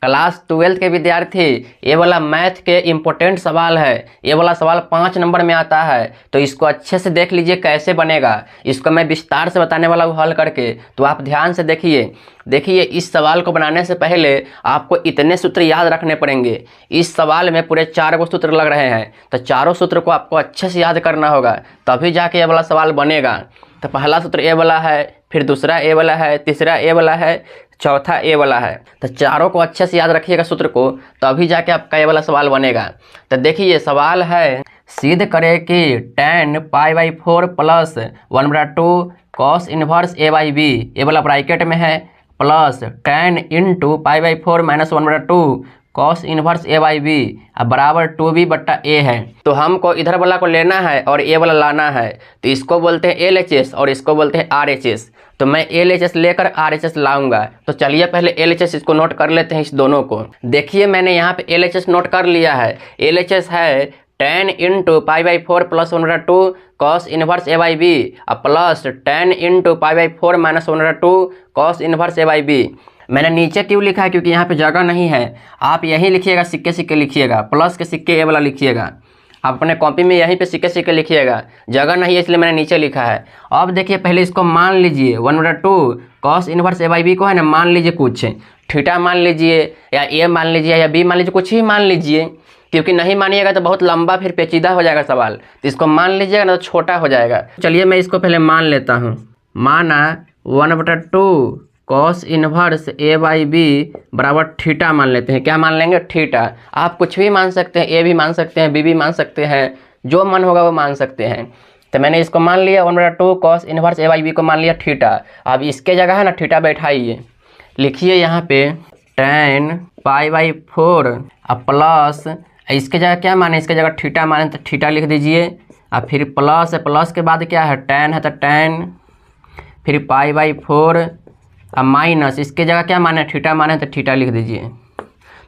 Class 12 के विद्यार्थी, ये वाला मैथ के इम्पोर्टेंट सवाल है। ये वाला सवाल 5 नंबर में आता है, तो इसको अच्छे से देख लीजिए कैसे बनेगा। इसको मैं विस्तार से बताने वाला हूँ हल करके, तो आप ध्यान से देखिए इस सवाल को बनाने से पहले आपको इतने सूत्र याद रखने पड़ेंगे। इस सवाल में पूरे 4 गो सूत्र लग रहे हैं, तो चारों सूत्र को आपको अच्छे से याद करना होगा, तभी जाके ये वाला सवाल बनेगा। तो पहला सूत्र ए वाला है, फिर दूसरा ए वाला है, तीसरा ए वाला है, चौथा ए वाला है। तो चारों को अच्छे से याद रखिएगा सूत्र को, तभी जाके आपका ये वाला सवाल बनेगा। तो देखिए सवाल है, सिद्ध करे कि tan π/4 plus 1/2 cos inverse a/b, ये वाला ब्रैकेट में है, plus tan into π/4 minus 1/2 cos inverse a/b बराबर 2b/a है। तो हमको इधर वाला को लेना है और ये वाला लाना है, तो इसको बोलते हैं LHS और इसको बोलते हैं RHS। तो मैं LHS लेकर RHS लाऊंगा। तो चलिए पहले LHS इसको नोट कर लेते हैं, इस दोनों को। देखिए मैंने यहाँ पे LHS नोट कर लिया है। LHS है tan into π/4 plus 1/2 cos inverse a/b plus tan into π/4 minus 1/2 cos inverse a/b। मैंने नीचे क्यों लिखा है, क्योंकि यहाँ पे जगह नहीं है। आप यहीं लिखिएगा, सिक्के सिक्के लिखिएगा, प्लस के सिक्के ए वाला लिखिएगा। आप अपने कॉपी में यहीं पे सिक्के सिक्के लिखिएगा, जगह नहीं है इसलिए मैंने नीचे लिखा है। अब देखिए पहले इसको मान लीजिए 1/2 cos इनवर्स a/b को है ना, मान लीजिए कुछ थीटा मान लीजिए, या ए मान लीजिए, या बी मान लीजिए, कुछ ही मान लीजिए, क्योंकि नहीं मानिएगा तो बहुत लंबा फिर पेचीदा हो जाएगा सवाल। तो इसको मान लीजिएगा ना तो छोटा हो जाएगा। चलिए मैं इसको पहले मान लेता हूँ। माना 1/2 cos इनवर्स a/b बराबर थीटा मान लेते हैं। क्या मान लेंगे? थीटा। आप कुछ भी मान सकते हैं, ए भी मान सकते हैं, बी भी मान सकते हैं, जो मन होगा वो मान सकते हैं। तो मैंने इसको मान लिया 1/2 cos इनवर्स a/b को मान लिया थीटा। अब इसके जगह है ना थीटा बैठाइए, लिखिए यहाँ पे tan π/4 प्लस, इसके जगह क्या माने, इसके जगह थीटा माने तो थीटा लिख दीजिए। अब फिर प्लस है, प्लस के बाद क्या है, tan है तो tan, फिर π/4 अब माइनस, इसके जगह क्या माने, थीटा माने तो थीटा लिख दीजिए।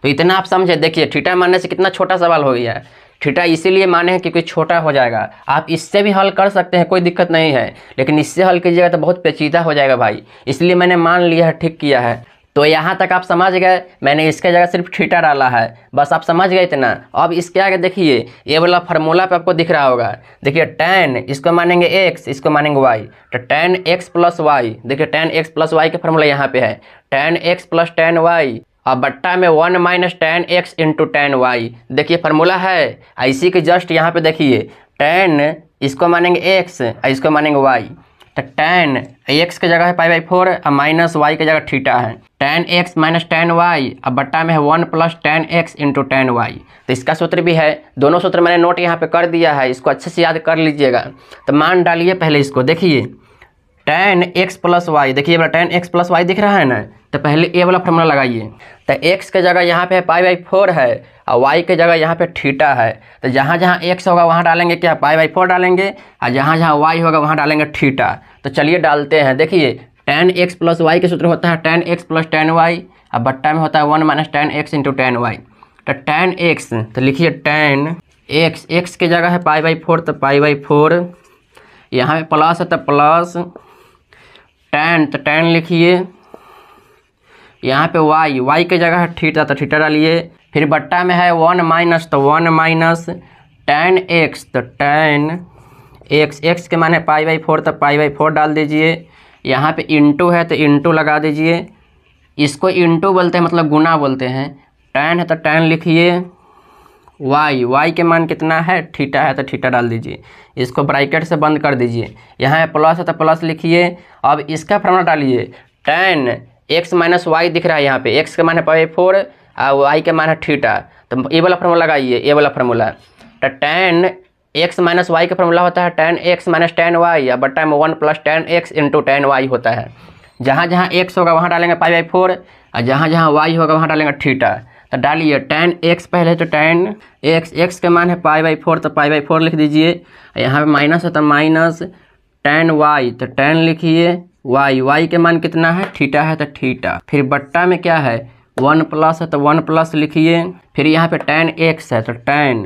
तो इतना आप समझे। देखिए थीटा मानने से कितना छोटा सवाल हो गया है। थीटा इसीलिए माने हैं क्योंकि छोटा हो जाएगा। आप इससे भी हल कर सकते हैं, कोई दिक्कत नहीं है, लेकिन इससे हल कीजिएगा तो बहुत पेचीदा हो जाएगा भाई, इसलिए मैंने मान लिया है, ठीक किया है। तो यहाँ तक आप समझ गए। मैंने इसके जगह सिर्फ थीटा डाला है, बस आप समझ गए इतना। अब इसके आगे देखिए ये वाला फार्मूला पे आपको दिख रहा होगा। देखिए tan, इसको मानेंगे x, इसको मानेंगे y, तो tan x प्लस वाई। देखिए tan x प्लस वाई का फार्मूला यहाँ पे है, tan x plus tan y अब बट्टा में 1 minus tan x into tan y। देखिए फार्मूला है इसी के जस्ट यहाँ पे देखिए, tan इसको मानेंगे x, इसको मानेंगे y, तो tan x के जगह है π/4 और माइनस y के जगह थीटा है, tan x minus tan y अब बट्टा में है 1 plus tan x into tan y। तो इसका सूत्र भी है, दोनों सूत्र मैंने नोट यहाँ पे कर दिया है, इसको अच्छे से याद कर लीजिएगा। तो मान डालिए पहले इसको, देखिए tan x प्लस वाई, देखिए वाला tan x प्लस वाई दिख रहा है ना, तो पहले ए वाला फार्मूला लगाइए। तो x के जगह यहाँ पे π/4 है और y के जगह यहाँ पे थीटा है, तो जहाँ जहाँ x होगा वहाँ डालेंगे क्या, π/4 डालेंगे, और जहाँ जहाँ y होगा वहाँ डालेंगे थीटा। तो चलिए डालते हैं। देखिए tan x प्लस वाई के सूत्र होता है tan x plus tan y और बट्टा में होता है 1 minus tan x into tan y। तो tan x, तो लिखिए tan x, x के जगह है π/4 तो π/4, यहाँ पे प्लस है तो प्लस, tan तो tan लिखिए, यहाँ पे y के जगह है थीटा तो थीटा डालिए, फिर बट्टा में है 1 माइनस तो 1 माइनस tan x तो tan x, x के माने π/4 तो π/4 डाल दीजिए, यहाँ पे इंटू है तो इंटू लगा दीजिए, इसको इंटू बोलते हैं मतलब गुना बोलते हैं, tan है तो tan लिखिए, y के मान कितना है, थीटा है तो थीटा डाल दीजिए, इसको ब्रैकेट से बंद कर दीजिए, यहाँ प्लस है तो प्लस लिखिए। अब इसका फार्मूला डालिए, tan x माइनस वाई दिख रहा है यहाँ पे, x के मान है π/4 और y के मान है थीटा, तो ये वाला फार्मूला लगाइए, ये वाला फार्मूला। तो tan x माइनस वाई का फार्मूला होता है tan x minus tan y या बट्टा में 1 plus tan x into tan y होता है। जहाँ जहाँ x होगा वहाँ डालेंगे π/4 और जहाँ जहाँ y होगा वहाँ डालेंगे थीटा। तो डालिए tan x पहले, तो tan x के मान है π/4 तो π/4 लिख दीजिए, यहाँ पे माइनस है तो माइनस, tan y तो tan लिखिए, y के मान कितना है, थीटा है तो थीटा, फिर बट्टा में क्या है 1 प्लस है तो 1 प्लस लिखिए, फिर यहाँ पे tan x है तो tan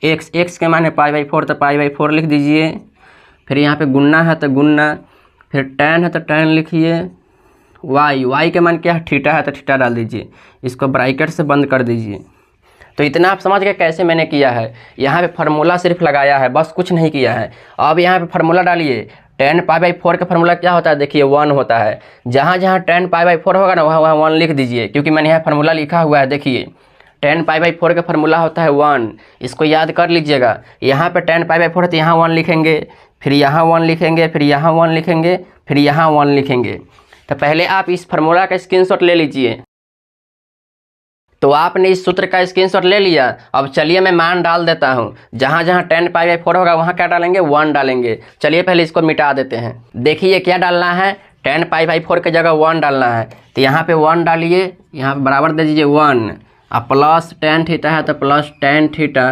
x के मान है π/4 तो π/4 लिख दीजिए, फिर यहाँ पे गुन्ना है तो गुन्ना, फिर tan है तो tan लिखिए, वाई के मान क्या है, थीटा है तो थीटा डाल दीजिए, इसको ब्रैकेट से बंद कर दीजिए। तो इतना आप समझ गए कैसे मैंने किया है। यहाँ पे फार्मूला सिर्फ लगाया है, बस कुछ नहीं किया है। अब यहाँ पे फार्मूला डालिए। tan π/4 का फार्मूला क्या होता है, देखिए 1 होता है। जहाँ जहाँ tan π/4 होगा ना वहाँ 1 लिख दीजिए, क्योंकि मैंने यहाँ फार्मूला लिखा हुआ है। देखिए tan π/4 का फार्मूला होता है 1, इसको याद कर लीजिएगा। यहाँ पे tan π/4 है तो यहाँ 1 लिखेंगे, फिर यहाँ 1 लिखेंगे, फिर यहाँ 1 लिखेंगे, फिर यहाँ 1 लिखेंगे। तो पहले आप इस फार्मूला का स्क्रीनशॉट ले लीजिए। तो आपने इस सूत्र का स्क्रीनशॉट ले लिया। अब चलिए मैं मान डाल देता हूँ। जहाँ जहाँ tan π/4 होगा वहाँ क्या डालेंगे, 1 डालेंगे। चलिए पहले इसको मिटा देते हैं। देखिए क्या डालना है, tan π/4 की जगह 1 डालना है। तो यहाँ पे 1 डालिए, यहाँ पे बराबर दे दीजिए 1, अब प्लस tan थीटा है तो प्लस tan थीटा,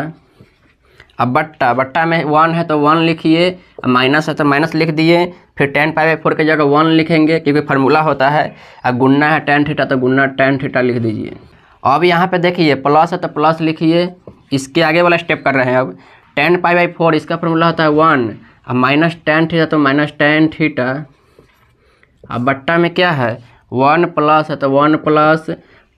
अब बट्टा में 1 है तो 1 लिखिए, माइनस है तो माइनस लिख दिए, फिर tan π/4 की जगह 1 लिखेंगे क्योंकि फार्मूला होता है। अब गुन्ना है tan थीटा तो गुन्ना tan थीटा लिख दीजिए। अब यहाँ पे देखिए प्लस है तो प्लस लिखिए, इसके आगे वाला स्टेप कर रहे हैं। अब tan π/4 इसका फार्मूला होता है 1, अब माइनस tan थीटा तो माइनस tan थीटा, अब बट्टा में क्या है 1 प्लस है तो 1 प्लस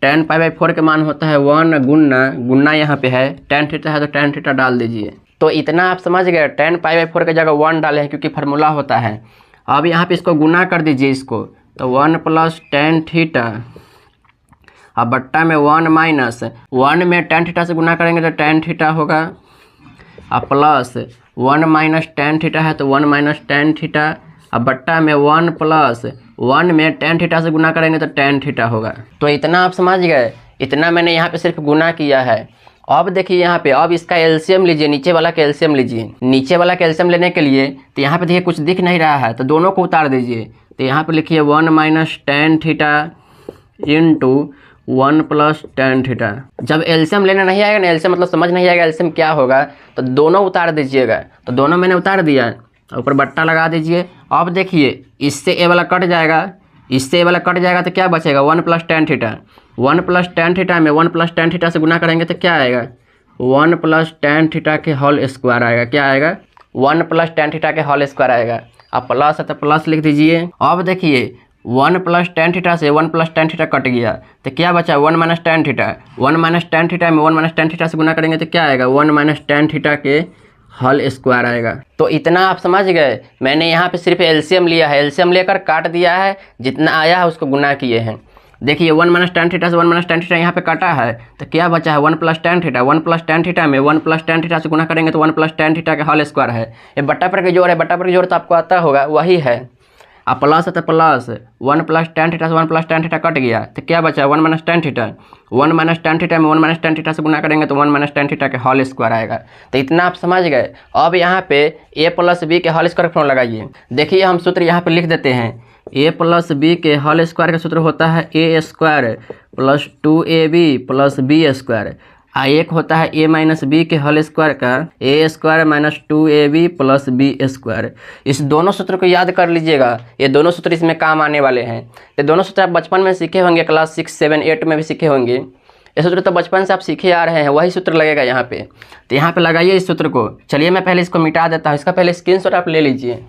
tan π/4 के मान होता है 1, गुन्ना यहाँ पे है, tan थीटा है तो tan थीटा डाल दीजिए। तो इतना आप समझ गए, tan π/4 की जगह 1 डाले हैं क्योंकि फार्मूला होता है। अब यहाँ पे इसको गुना कर दीजिए इसको, तो 1 प्लस tan थीटा, अब बट्टा में 1 माइनस 1 में tan थीटा से गुना करेंगे तो tan थीटा होगा, अब प्लस 1 माइनस tan थीटा है तो 1 माइनस tan थीटा, अब बट्टा में 1 प्लस 1 में tan थीटा से गुना करेंगे तो tan थीटा होगा। तो इतना आप समझ गए, इतना मैंने यहाँ पे सिर्फ गुना किया है। अब देखिए यहाँ पे, अब इसका एलसीएम लीजिए, नीचे वाला का एलसीएम लीजिए। नीचे वाला का एलसीएम लेने के लिए तो यहाँ पे देखिए कुछ दिख नहीं रहा है तो दोनों को उतार दीजिए। तो यहाँ पे लिखिए 1 minus tan theta into 1 plus tan theta. जब एलसीएम लेना नहीं आएगा ना, एलसीएम मतलब समझ नहीं आएगा एलसीएम क्या होगा, तो दोनों उतार दीजिएगा। तो दोनों मैंने उतार दिया, ऊपर बट्टा लगा दीजिए। अब देखिए इससे ए वाला कट जाएगा, इससे ए वाला कट जाएगा तो क्या बचेगा 1 plus tan theta. 1 plus tan theta में 1 प्लस tan थीटा से गुना करेंगे तो क्या आएगा 1 प्लस tan थीटा के होल स्क्वायर आएगा। क्या आएगा 1 प्लस tan थीटा के होल स्क्वायर आएगा। अब प्लस है तो प्लस लिख दीजिए। अब देखिए 1 प्लस tan थीटा से 1 प्लस tan थीटा कट गया तो क्या बचा 1 minus tan theta. 1 minus tan theta में 1 माइनस tan थीटा से गुना करेंगे तो क्या आएगा 1 माइनस tan थीटा के होल स्क्वायर आएगा। तो इतना आप समझ गए। मैंने यहाँ पे सिर्फ एलसीएम लिया है, एलसीएम लेकर काट दिया है, जितना आया है उसको गुना किए हैं। देखिए 1 माइनस tan थीटा से 1 माइनस tan थीटा यहाँ पे काटा है तो क्या बचा है 1 plus tan theta. 1 plus tan theta में 1 प्लस tan थीटा से गुना करेंगे तो 1 प्लस tan थीटा के होल स्क्वायर है। ये बट्टा पर के जोड़ है, बट्टा पर के जोड़ तो आपको आता होगा, वही है। अब प्लस है तो प्लस 1 प्लस tan थीटा से 1 प्लस tan थीटा कट गया तो क्या बचा 1 minus tan theta. 1 minus tan theta में 1 माइनस tan थीटा से गुना करेंगे तो 1 माइनस tan थीटा के होल स्क्वायर आएगा। तो इतना आप समझ गए। अब यहाँ पे a प्लस b के होल स्क्वायर फॉर्मूला लगाइए। देखिए हम सूत्र यहाँ पे लिख देते हैं, a प्लस b के होल स्क्वायर का सूत्र होता है a square plus 2ab plus b square. एक होता है a माइनस बी के होल स्क्वायर का a square minus 2ab plus b square. इस दोनों सूत्र को याद कर लीजिएगा, ये दोनों सूत्र इसमें काम आने वाले हैं। ये दोनों सूत्र आप बचपन में सीखे होंगे, क्लास 6, 7, 8 में भी सीखे होंगे। ये सूत्र तो बचपन से आप सीखे आ रहे हैं, वही सूत्र लगेगा यहाँ पे। तो यहाँ पे लगाइए इस सूत्र को। चलिए मैं पहले इसको मिटा देता हूँ, इसका पहले स्क्रीनशॉट आप ले लीजिए।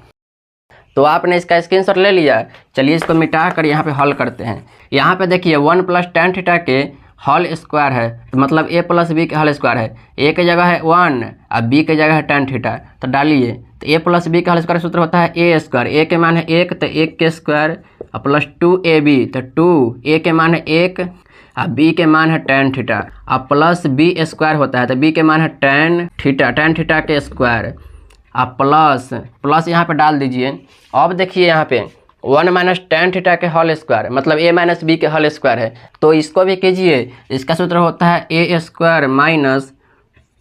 तो आपने इसका स्क्रीनशॉट ले लिया। चलिए इसको मिटा कर यहाँ पे हल करते हैं। यहाँ पे देखिए 1 प्लस tan थीटा के होल स्क्वायर है तो मतलब a प्लस बी के होल स्क्वायर है। a की जगह है 1 और b की जगह है tan थीटा, तो डालिए। तो a प्लस बी का होल स्क्वायर सूत्र होता है a स्क्वायर। a के मान है 1 तो 1 के स्क्वायर और प्लस 2ab तो 2, a के मान है 1 और b के मान है tan थीटा और प्लस b स्क्वायर होता है तो b के मान है tan थीटा के स्क्वायर और प्लस यहाँ पे डाल दीजिए। अब देखिए यहाँ पे 1 माइनस tan थीटा के होल स्क्वायर मतलब a माइनस बी के होल स्क्वायर है, तो इसको भी कीजिए। इसका सूत्र होता है a स्क्वायर माइनस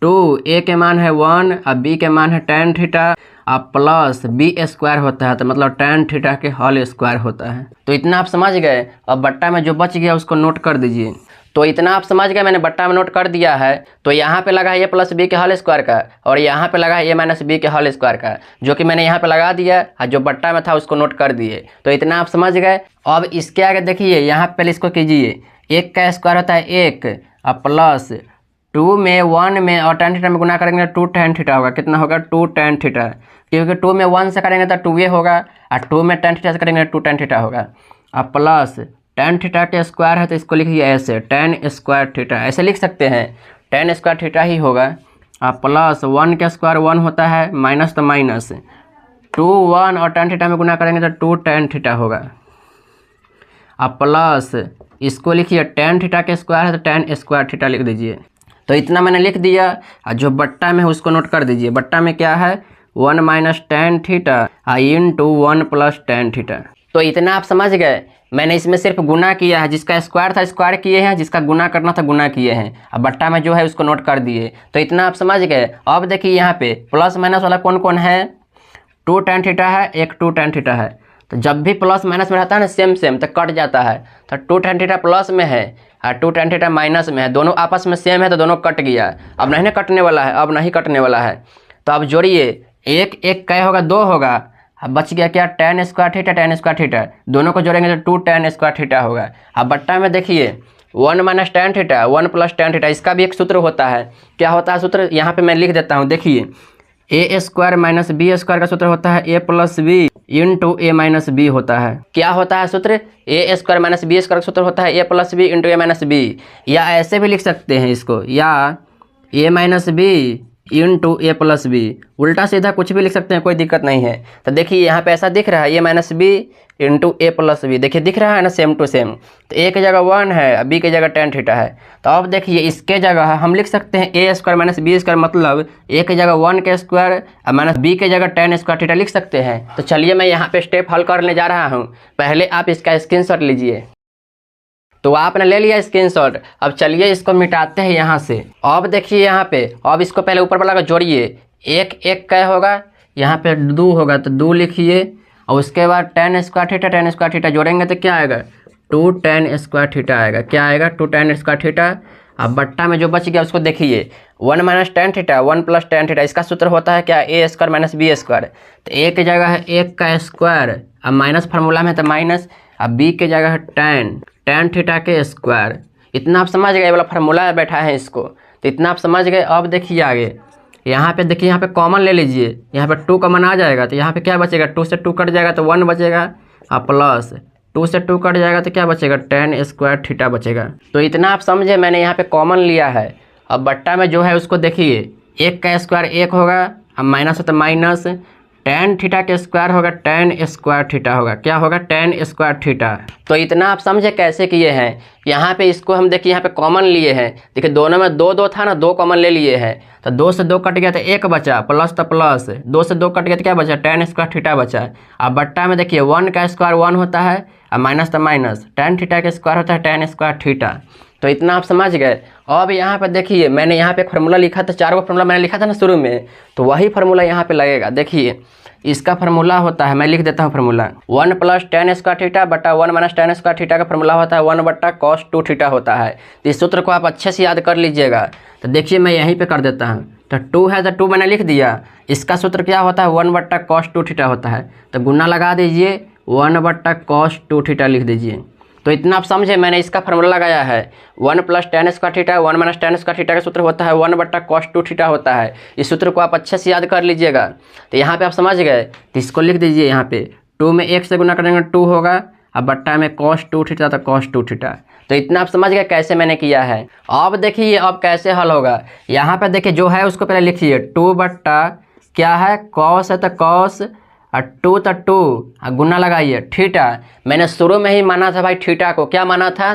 2, a के मान है 1 और b के मान है tan थीटा और प्लस b स्क्वायर होता है तो मतलब tan थीटा के होल स्क्वायर होता है। तो इतना आप समझ गए। अब बट्टा में जो बच गया उसको नोट कर दीजिए। तो इतना आप समझ गए, मैंने बट्टा में नोट कर दिया है। तो यहाँ पे लगा है a प्लस बी के होल स्क्वायर का और यहाँ पे लगा है a माइनस बी के होल स्क्वायर का, जो कि मैंने यहाँ पे लगा दिया और जो बट्टा में था उसको नोट कर दिए। तो इतना आप समझ गए। अब इसके आगे देखिए, यहाँ पे पहले इसको कीजिए। 1 का स्क्वायर होता है 1 और प्लस 2 में 1 में और tan थीटा में गुना करेंगे तो 2 tan थीटा होगा। कितना होगा 2 tan थीटा, क्योंकि 2 में 1 से करेंगे तो 2a होगा और 2 में tan थीटा से करेंगे तो 2 tan थीटा होगा। अब प्लस टेन थीटा के स्क्वायर है तो इसको लिखिए ऐसे टेन स्क्वायर थीटा, ऐसे लिख सकते हैं, टेन स्क्वायर थीटा ही होगा। अब प्लस 1 का स्क्वायर 1 होता है, माइनस तो माइनस, 2 1 और टेन थीटा में गुना करेंगे तो 2 टेन थीटा होगा। अब प्लस इसको लिखिए टेन थीटा के स्क्वायर है तो टेन स्क्वायर थीटा लिख दीजिए। तो इतना मैंने लिख दिया, और जो बट्टा में है उसको नोट कर दीजिए। बट्टा में क्या है 1 minus tan theta into 1 plus tan theta. तो इतना आप समझ गए। मैंने इसमें सिर्फ गुना किया है, जिसका स्क्वायर था स्क्वायर किए हैं, जिसका गुना करना था गुना किए हैं। अब बट्टा में जो है उसको नोट कर दिए। तो इतना आप समझ गए। अब देखिए यहाँ पे प्लस माइनस वाला कौन कौन है, 2 टेन थीटा है, एक 2 टेन थीटा है। तो जब भी प्लस माइनस में रहता है ना सेम सेम तो कट जाता है। तो 2 टेन थीटा प्लस में है और 2 टेन थीटा माइनस में है, दोनों आपस में सेम है तो दोनों कट गया। अब नहीं कटने वाला है, अब नहीं कटने वाला है। तो अब जोड़िए, एक एक क्या होगा 2 होगा। अब बच गया क्या ten square theta, ten square theta, दोनों को जोड़ेंगे तो 2 टेन स्क्वायर थीटा होगा। अब बट्टा में देखिए 1 minus tan theta 1 plus tan theta, इसका भी एक सूत्र होता है। क्या होता है सूत्र, यहाँ पे मैं लिख देता हूँ। देखिए ए स्क्वायर माइनस बी स्क्वायर का सूत्र होता है ए प्लस बी इंटू ए माइनस बी होता है। क्या होता है सूत्र, ए स्क्वायर माइनस बी स्क्वायर का सूत्र होता है ए प्लस बी इंटू ए माइनस बी। या ऐसे भी लिख सकते हैं इसको, या ए माइनस बी इंटू ए प्लस बी, उल्टा सीधा कुछ भी लिख सकते हैं, कोई दिक्कत नहीं है। तो देखिए यहाँ पे ऐसा दिख रहा है ए माइनस बी इंटू ए प्लस बी, देखिए दिख रहा है ना सेम टू सेम। तो ए की जगह 1 है, बी की जगह टेन थीटा है। तो अब देखिए इसके जगह हम लिख सकते हैं ए स्क्वायर माइनस बी स्क्वायर, मतलब ए की जगह 1 के स्क्वायर और माइनस बी की जगह टेन स्क्वायर थीटा लिख सकते हैं। तो चलिए मैं यहाँ पे स्टेप हल करने जा रहा हूँ, पहले आप इसका स्क्रीनशॉट लीजिए। तो आपने ले लिया स्क्रीनशॉट। अब चलिए इसको मिटाते हैं यहाँ से। अब देखिए यहाँ पे, अब इसको पहले ऊपर वाला का जोड़िए, एक एक क्या होगा, यहाँ पे 2 होगा तो 2 लिखिए, और उसके बाद टेन स्क्वायर थीटा जोड़ेंगे तो क्या आएगा 2 टेन स्क्वायर थीटा आएगा। क्या आएगा 2 टेन स्क्वायर थीटा। अब बट्टा में जो बच गया उसको देखिए 1 minus tan theta 1 plus tan theta, इसका सूत्र होता है क्या ए स्क्वायर माइनस बी स्क्वायर। तो ए की जगह है 1 का स्क्वायर, अब माइनस फार्मूला में तो माइनस, अब बी की जगह है टेन थीटा के स्क्वायर। इतना आप समझ गए, वाला फार्मूला बैठा है इसको। तो इतना आप समझ गए। अब देखिए आगे, यहाँ पे देखिए, यहाँ पे कॉमन ले लीजिए, यहाँ पे 2 कॉमन आ जाएगा तो यहाँ पे क्या बचेगा 2 से 2 कट जाएगा तो 1 बचेगा, और प्लस 2 से 2 कट जाएगा तो क्या बचेगा टेन स्क्वायर थीटा बचेगा। तो इतना आप समझे, मैंने यहाँ पे कॉमन लिया है। अब बट्टा में जो है उसको देखिए, 1 का स्क्वायर 1 होगा, अब माइनस है तो माइनस, टेन थीटा के स्क्वायर होगा टेन स्क्वायर थीटा होगा। क्या होगा टेन स्क्वायर थीटा। तो इतना आप समझे कैसे किए हैं। यहाँ पे इसको हम देखिए यहाँ पे कॉमन लिए हैं, देखिए दोनों में 2 2 था ना, 2 कॉमन ले लिए हैं। तो 2 से 2 कट गया तो 1 बचा, प्लस तो प्लस, 2 से 2 कट गया तो क्या बचा टेन स्क्वायर थीटा बचा। अब बट्टा में देखिए 1 का स्क्वायर 1 होता है, और माइनस तो माइनस, टेन थीटा के स्क्वायर होता है टेन स्क्वायर थीटा। तो इतना आप समझ गए। अब यहाँ पर देखिए मैंने यहाँ पे फार्मूला लिखा था, 4 फार्मूला मैंने लिखा था ना शुरू में, तो वही फार्मूला यहाँ पे लगेगा। देखिए इसका फार्मूला होता है, मैं लिख देता हूँ formula, 1 plus ten square theta बटा 1 माइनस टेन स्क्वायर थीटा का फार्मूला होता है 1 बटा कॉस 2 थीटा होता है। तो इस सूत्र को आप अच्छे से याद कर लीजिएगा। तो देखिए मैं यहीं पे कर देता हूँ। तो 2 है तो 2 मैंने लिख दिया, इसका सूत्र क्या होता है 1 बटा कॉस 2 थीटा होता है। तो गुना लगा दीजिए, 1 बटा कॉस 2 थीटा लिख दीजिए। तो इतना आप समझे, मैंने इसका फार्मूला लगाया है 1 plus ten square theta 1 minus ten square theta का सूत्र होता है 1 बटा कॉस 2 थीटा होता है। इस सूत्र को आप अच्छे से याद कर लीजिएगा। तो यहाँ पे आप समझ गए, तो इसको लिख दीजिए। यहाँ पे 2 में 1 से गुना करेंगे 2 होगा, अब बट्टा में कॉस 2 थीटा तो कॉस 2 थीटा। तो इतना आप समझ गए कैसे मैंने किया है। अब देखिए अब कैसे हल होगा। यहाँ पे देखिए जो है उसको पहले लिखिए, 2 बट्टा क्या है कॉस है तो कॉस, और 2 तो 2 गुना लगाइए थीटा। मैंने शुरू में ही माना था भाई थीटा को, क्या माना था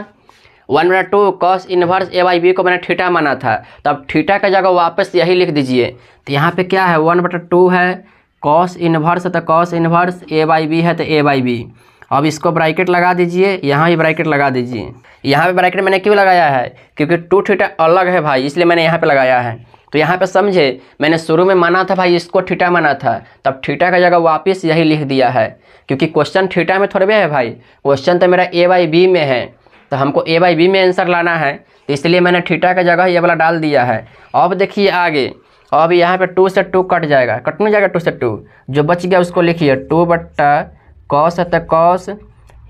1 बटा 2 cos inverse A by B को मैंने थीटा माना था। तो अब थीटा का जगह वापस यही लिख दीजिए। तो यहाँ पे क्या है 1 बटा 2 है, कॉस इनवर्स है तो cos inverse, A by B है तो ए बाई बी। अब इसको ब्रैकेट लगा दीजिए, यहाँ भी ब्रैकेट लगा दीजिए। यहाँ पे ब्रैकेट मैंने क्यों लगाया है, क्योंकि 2 थीटा अलग है भाई, इसलिए मैंने यहाँ पे लगाया है। तो यहाँ पे समझे, मैंने शुरू में माना था भाई इसको थीटा माना था, तब थीटा का जगह वापस यही लिख दिया है, क्योंकि क्वेश्चन थीटा में थोड़े भी है भाई, क्वेश्चन तो मेरा ए बाई बी में है, तो हमको ए बाई बी में आंसर लाना है, तो इसलिए मैंने थीटा का जगह ये वाला डाल दिया है। अब देखिए आगे, अब यहाँ पे 2 से 2 कट जाएगा, कटने जाएगा 2 से 2, जो बच गया उसको लिखिए 2 बट्टा कॉस है तो कॉस,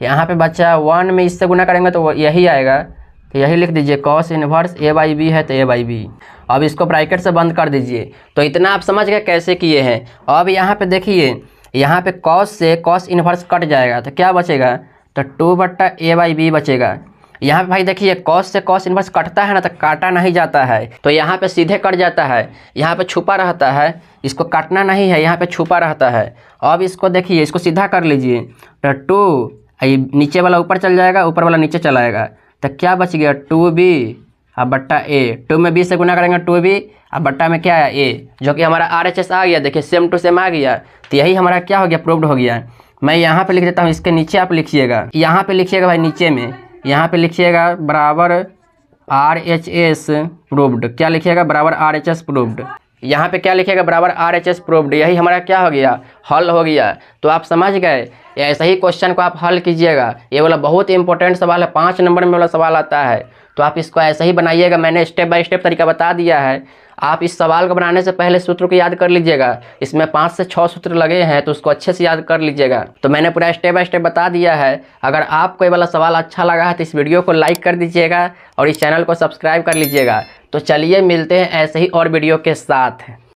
यहाँ पे बचा 1 में इससे गुना करेंगे तो यही आएगा, तो यही लिख दीजिए cos inverse A by B है तो ए बाई बी। अब इसको ब्रैकेट से बंद कर दीजिए। तो इतना आप समझ गए कैसे किए हैं। अब यहाँ पे देखिए, यहाँ पे कॉस से कॉस इनवर्स कट जाएगा तो क्या बचेगा तो 2/a/b बचेगा। यहाँ पे भाई देखिए कॉस से कॉस इनवर्स कटता है ना, तो काटा नहीं जाता है, तो यहाँ पे सीधे कट जाता है, यहाँ पे छुपा रहता है, इसको काटना नहीं है, यहाँ पे छुपा रहता है। अब इसको देखिए, इसको सीधा कर लीजिए, तो 2 नीचे वाला ऊपर चल जाएगा, ऊपर वाला नीचे चला आएगा, तो क्या बच गया 2b/a। 2 में b से गुना करेंगे 2b, अब बट्टा में क्या है a, जो कि हमारा RHS आ गया। देखिए सेम टू सेम आ गया, तो यही हमारा क्या हो गया, प्रूव्ड हो गया। मैं यहाँ पे लिख देता हूँ, इसके नीचे आप लिखिएगा, यहाँ पे लिखिएगा भाई, नीचे में यहाँ पे लिखिएगा बराबर RHS प्रूव्ड। क्या लिखिएगा, बराबर RHS प्रूव्ड। यहाँ पे क्या लिखिएगा, बराबर RHS प्रूव्ड। यही हमारा क्या हो गया, हल हो गया। तो आप समझ गए, ऐसे ही क्वेश्चन को आप हल कीजिएगा। ये वाला बहुत इंपॉर्टेंट सवाल है, 5 नंबर में वाला सवाल आता है, तो आप इसको ऐसे ही बनाइएगा। मैंने स्टेप बाय स्टेप तरीका बता दिया है। आप इस सवाल को बनाने से पहले सूत्र को याद कर लीजिएगा। इसमें 5 से 6 सूत्र लगे हैं, तो उसको अच्छे से याद कर लीजिएगा। तो मैंने पूरा स्टेप बाय स्टेप बता दिया है। अगर आपको ये वाला सवाल अच्छा लगा है तो इस वीडियो को लाइक कर दीजिएगा और इस चैनल को सब्सक्राइब कर लीजिएगा। तो चलिए मिलते हैं ऐसे ही और वीडियो के साथ।